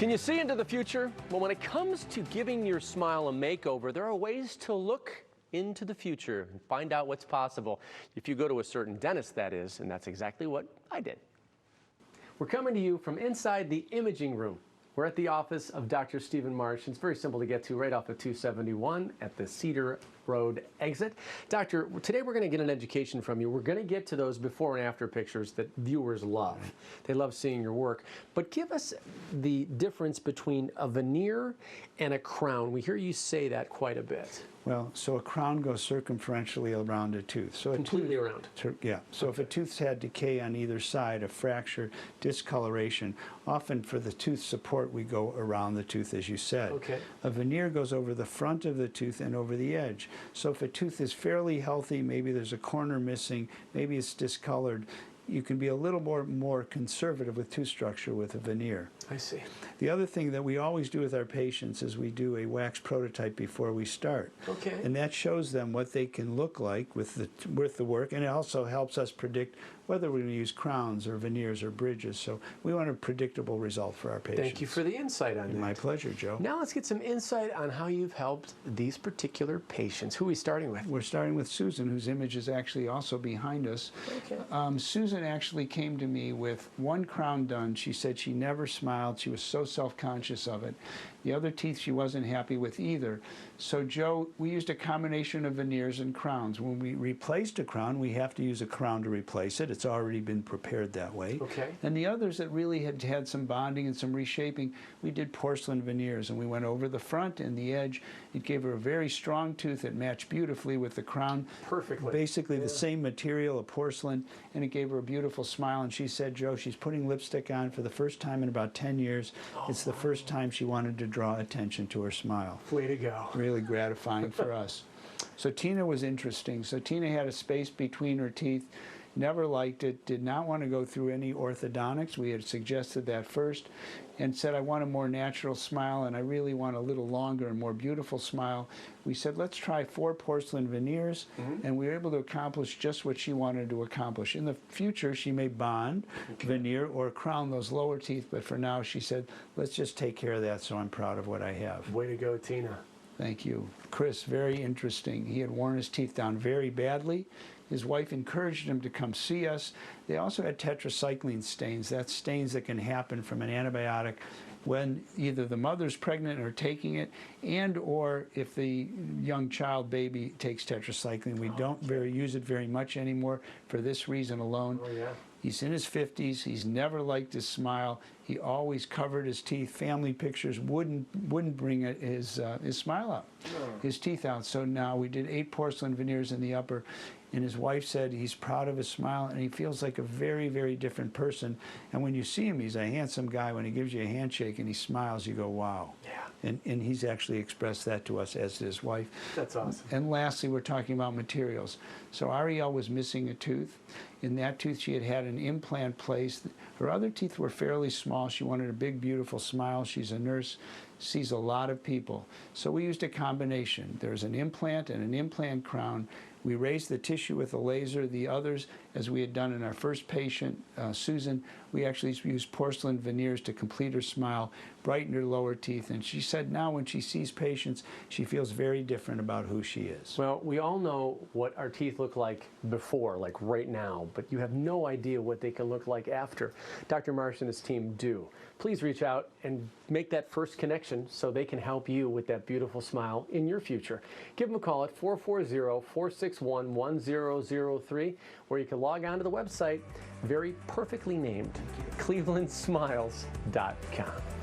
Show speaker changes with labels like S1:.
S1: Can you see into the future? Well, when it comes to giving your smile a makeover, there are ways to look into the future and find out what's possible. If you go to a certain dentist, that is, and that's exactly what I did. We're coming to you from inside the imaging room. We're at the office of Dr. Stephen Marsh. It's very simple to get to right off of 271 at the Cedar Road exit. Doctor, today we're going to get an education from you. We're going to get to those before and after pictures that viewers love. They love seeing your work. But give us the difference between a veneer and a crown. We hear you say that quite a bit.
S2: Well, so a crown goes circumferentially around a tooth. So
S1: completely around?
S2: Yeah. So if a tooth's had decay on either side, a fracture, discoloration, often for the tooth support we go around the tooth, as you said.
S1: Okay.
S2: A veneer goes over the front of the tooth and over the edge. So if a tooth is fairly healthy, maybe there's a corner missing, maybe it's discolored, you can be a little more conservative with tooth structure with a veneer.
S1: I see.
S2: The other thing that we always do with our patients is we do a wax prototype before we start.
S1: Okay.
S2: And that shows them what they can look like with the work, and it also helps us predict whether we're going to use crowns or veneers or bridges. So we want a predictable result for our patients.
S1: Thank you for the insight on that.
S2: My pleasure, Joe.
S1: Now let's get some insight on how you've helped these particular patients. Who are we starting with?
S2: We're starting with Susan, whose image is actually also behind us.
S1: Okay.
S2: Susan actually came to me with one crown done. She said she never smiled. She was so self-conscious of it. The other teeth she wasn't happy with either. So Joe, we used a combination of veneers and crowns. When we replaced a crown, we have to use a crown to replace it. It's already been prepared that way.
S1: Okay.
S2: And the others that really had some bonding and some reshaping, we did porcelain veneers, and we went over the front and the edge. It gave her a very strong tooth that matched beautifully with the crown.
S1: Perfectly.
S2: Basically the same material, a porcelain, and it gave her a beautiful smile. And she said, Joe, she's putting lipstick on for the first time in about 10 years. It's the first time she wanted to draw attention to her smile.
S1: Way to go.
S2: Really gratifying for us. So Tina was interesting. So Tina had a space between her teeth, never liked it, did not want to go through any orthodontics. We had suggested that first and said, I want a more natural smile and I really want a little longer and more beautiful smile. We said, let's try 4 porcelain veneers, and we were able to accomplish just what she wanted to accomplish. In the future, she may bond, veneer, or crown those lower teeth, but for now, she said, let's just take care of that, so I'm proud of what I have.
S1: Way to go, Tina.
S2: Thank you. Chris, very interesting. He had worn his teeth down very badly. His wife encouraged him to come see us. They also had tetracycline stains. That's stains that can happen from an antibiotic when either the mother's pregnant or taking it, and or if the young child baby takes tetracycline. We don't use it very much anymore for this reason alone.
S1: Oh, yeah.
S2: He's in his 50s. He's never liked his smile. He always covered his teeth. Family pictures wouldn't bring his smile out, his teeth out. So now we did 8 porcelain veneers in the upper, and his wife said he's proud of his smile and he feels like a very, very different person. And when you see him, he's a handsome guy. When he gives you a handshake and he smiles, you go, wow.
S1: Yeah.
S2: And he's actually expressed that to us, as did his wife.
S1: That's awesome.
S2: And lastly, we're talking about materials. So Ariel was missing a tooth. In that tooth, she had an implant placed. Her other teeth were fairly small. She wanted a big, beautiful smile. She's a nurse, sees a lot of people. So we used a combination. There's an implant and an implant crown. We raised the tissue with a laser. The others, as we had done in our first patient, Susan, we actually used porcelain veneers to complete her smile, brighten her lower teeth. And she said now when she sees patients, she feels very different about who she is.
S1: Well, we all know what our teeth look like before, like right now, but you have no idea what they can look like after. Dr. Marsh and his team do. Please reach out and make that first connection so they can help you with that beautiful smile in your future. Give them a call at 440-461-1003, where you can log on to the website, very perfectly named, clevelandsmiles.com.